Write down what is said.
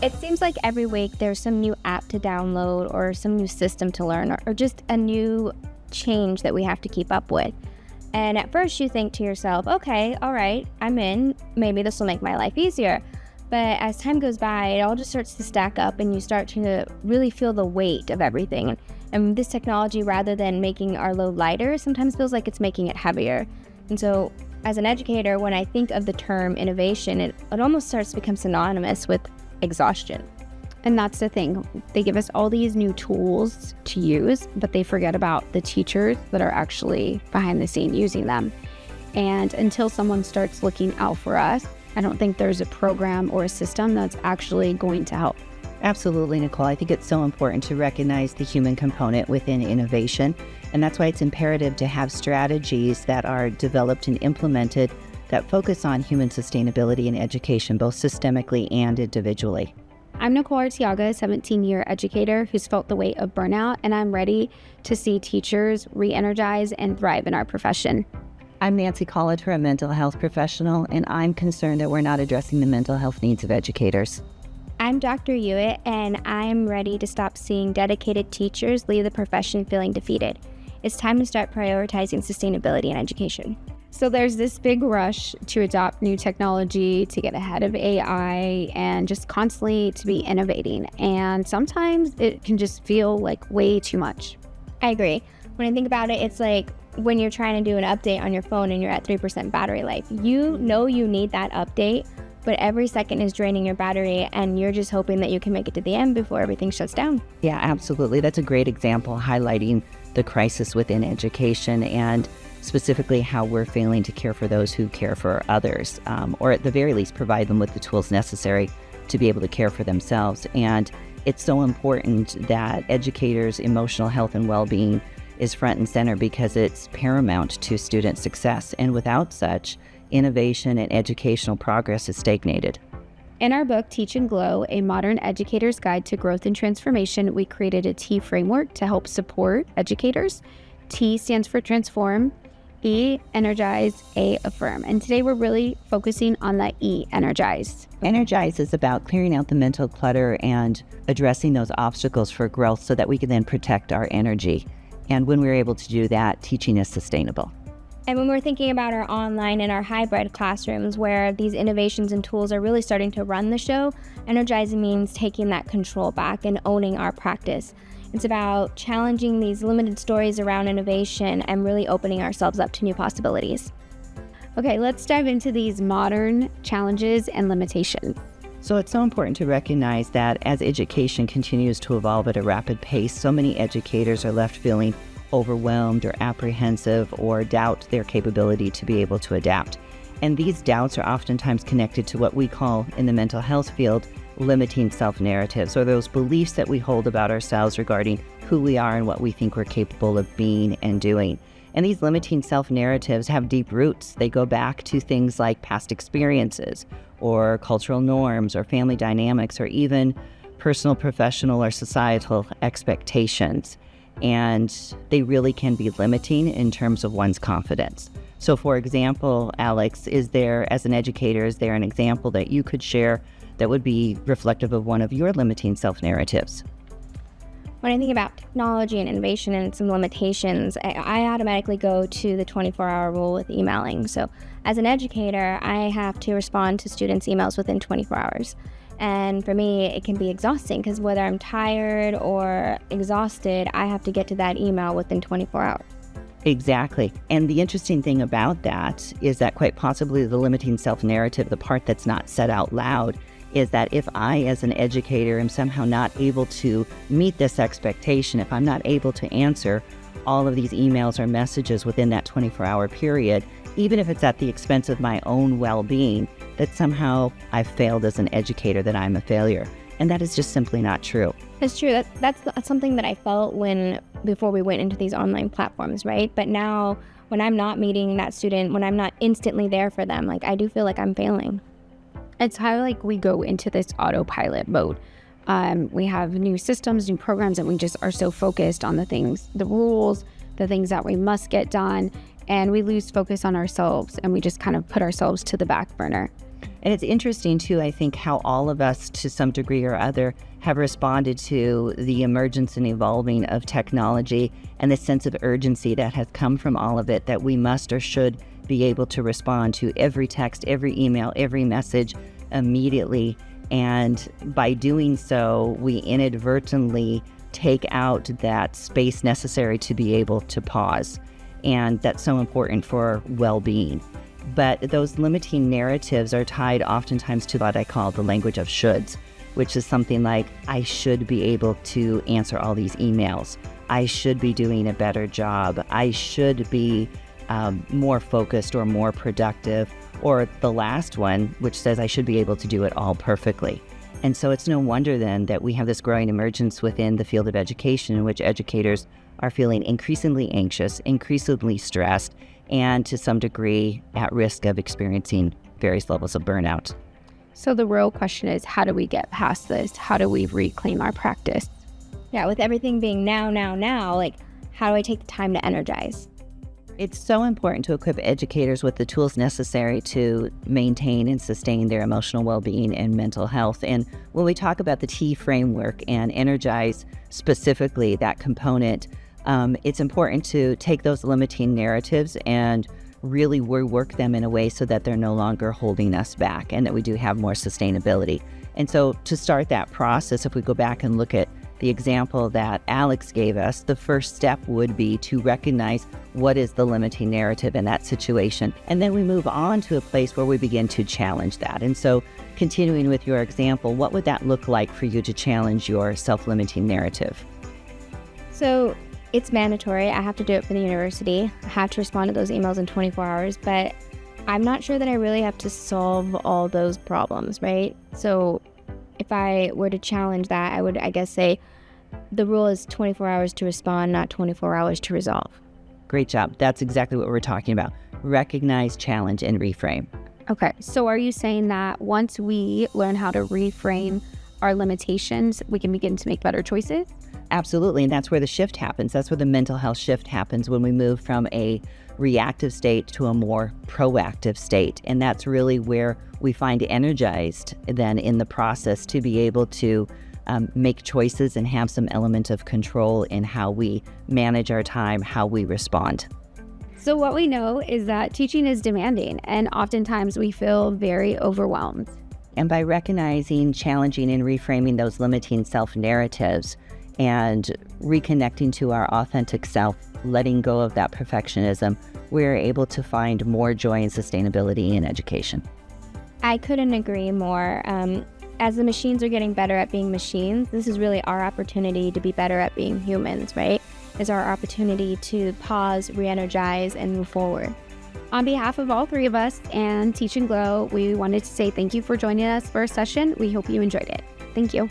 It seems like every week there's some new app to download or some new system to learn or just a new change that we have to keep up with. And at first you think to yourself, okay, all right, I'm in. Maybe this will make my life easier. But as time goes by, it all just starts to stack up and you start to really feel the weight of everything. And this technology, rather than making our load lighter, sometimes feels like it's making it heavier. And so as an educator, when I think of the term innovation, it almost starts to become synonymous with exhaustion. And that's the thing. They give us all these new tools to use, but they forget about the teachers that are actually behind the scene using them. And until someone starts looking out for us, I don't think there's a program or a system that's actually going to help. Absolutely, Nicole. I think it's so important to recognize the human component within innovation. And that's why it's imperative to have strategies that are developed and implemented that focus on human sustainability in education, both systemically and individually. I'm Nicole Arteaga, a 17-year educator who's felt the weight of burnout, and I'm ready to see teachers re-energize and thrive in our profession. I'm Nancy Colattur, a mental health professional, and I'm concerned that we're not addressing the mental health needs of educators. I'm Dr. Youatt, and I'm ready to stop seeing dedicated teachers leave the profession feeling defeated. It's time to start prioritizing sustainability in education. So there's this big rush to adopt new technology, to get ahead of AI, and just constantly to be innovating. And sometimes it can just feel like way too much. I agree. When I think about it, it's like when you're trying to do an update on your phone and you're at 3% battery life. You know you need that update, but every second is draining your battery and you're just hoping that you can make it to the end before everything shuts down. Yeah, absolutely. That's a great example highlighting the crisis within education and specifically how we're failing to care for those who care for others, or at the very least provide them with the tools necessary to be able to care for themselves. And it's so important that educators' emotional health and well-being is front and center because it's paramount to student success. And without such, innovation and educational progress is stagnated. In our book, Teach and Glow, A Modern Educator's Guide to Growth and Transformation, we created a T framework to help support educators. T stands for transform, E, energize, A, affirm. And today we're really focusing on the E, energize. Energize is about clearing out the mental clutter and addressing those obstacles for growth so that we can then protect our energy. And when we're able to do that, teaching is sustainable. And when we're thinking about our online and our hybrid classrooms where these innovations and tools are really starting to run the show, energizing means taking that control back and owning our practice. It's about challenging these limited stories around innovation and really opening ourselves up to new possibilities. Okay, let's dive into these modern challenges and limitations. So it's so important to recognize that as education continues to evolve at a rapid pace, so many educators are left feeling overwhelmed or apprehensive or doubt their capability to be able to adapt. And these doubts are oftentimes connected to what we call in the mental health field limiting self-narratives, or those beliefs that we hold about ourselves regarding who we are and what we think we're capable of being and doing. And these limiting self-narratives have deep roots. They go back to things like past experiences or cultural norms or family dynamics or even personal, professional, or societal expectations. And they really can be limiting in terms of one's confidence. So for example, Alex, as an educator, is there an example that you could share that would be reflective of one of your limiting self-narratives? When I think about technology and innovation and some limitations, I automatically go to the 24-hour rule with emailing. So as an educator, I have to respond to students' emails within 24 hours. And for me, it can be exhausting because whether I'm tired or exhausted, I have to get to that email within 24 hours. Exactly. And the interesting thing about that is that quite possibly the limiting self-narrative, the part that's not said out loud, is that if I, as an educator, am somehow not able to meet this expectation, if I'm not able to answer all of these emails or messages within that 24-hour period, even if it's at the expense of my own well-being, that somehow I've failed as an educator, that I'm a failure. And that is just simply not true. It's true. That's something that I felt before we went into these online platforms, right? But now when I'm not meeting that student, when I'm not instantly there for them, I do feel like I'm failing. It's how we go into this autopilot mode. We have new systems, new programs, and we just are so focused on the rules, the things that we must get done, and we lose focus on ourselves, and we just kind of put ourselves to the back burner. And it's interesting too, I think, how all of us to some degree or other have responded to the emergence and evolving of technology and the sense of urgency that has come from all of it, that we must or should be able to respond to every text, every email, every message immediately. And by doing so, we inadvertently take out that space necessary to be able to pause. And that's so important for well-being. But those limiting narratives are tied oftentimes to what I call the language of shoulds, which is something like, I should be able to answer all these emails. I should be doing a better job. I should be more focused or more productive. Or the last one, which says I should be able to do it all perfectly. And so it's no wonder then that we have this growing emergence within the field of education in which educators are feeling increasingly anxious, increasingly stressed, and to some degree at risk of experiencing various levels of burnout. So the real question is, how do we get past this? How do we reclaim our practice? Yeah, with everything being now, like, how do I take the time to energize? It's so important to equip educators with the tools necessary to maintain and sustain their emotional well-being and mental health. And when we talk about the T framework and energize specifically that component, it's important to take those limiting narratives and really rework them in a way so that they're no longer holding us back and that we do have more sustainability. And so to start that process, if we go back and look at the example that Alex gave us, the first step would be to recognize what is the limiting narrative in that situation. And then we move on to a place where we begin to challenge that. And so continuing with your example, what would that look like for you to challenge your self-limiting narrative? So it's mandatory. I have to do it for the university. I have to respond to those emails in 24 hours, but I'm not sure that I really have to solve all those problems, right? So if I were to challenge that, I would, I guess, say the rule is 24 hours to respond, not 24 hours to resolve. Great job. That's exactly what we're talking about. Recognize, challenge, and reframe. Okay, so are you saying that once we learn how to reframe our limitations, we can begin to make better choices? Absolutely, and that's where the shift happens. That's where the mental health shift happens, when we move from a reactive state to a more proactive state. And that's really where we find energized then in the process to be able to make choices and have some element of control in how we manage our time, how we respond. So what we know is that teaching is demanding, and oftentimes we feel very overwhelmed. And by recognizing, challenging, and reframing those limiting self-narratives and reconnecting to our authentic self, letting go of that perfectionism, we're able to find more joy and sustainability in education. I couldn't agree more. As the machines are getting better at being machines, this is really our opportunity to be better at being humans, right? It's our opportunity to pause, re-energize, and move forward. On behalf of all three of us and Teach and Glow, we wanted to say thank you for joining us for a session. We hope you enjoyed it. Thank you.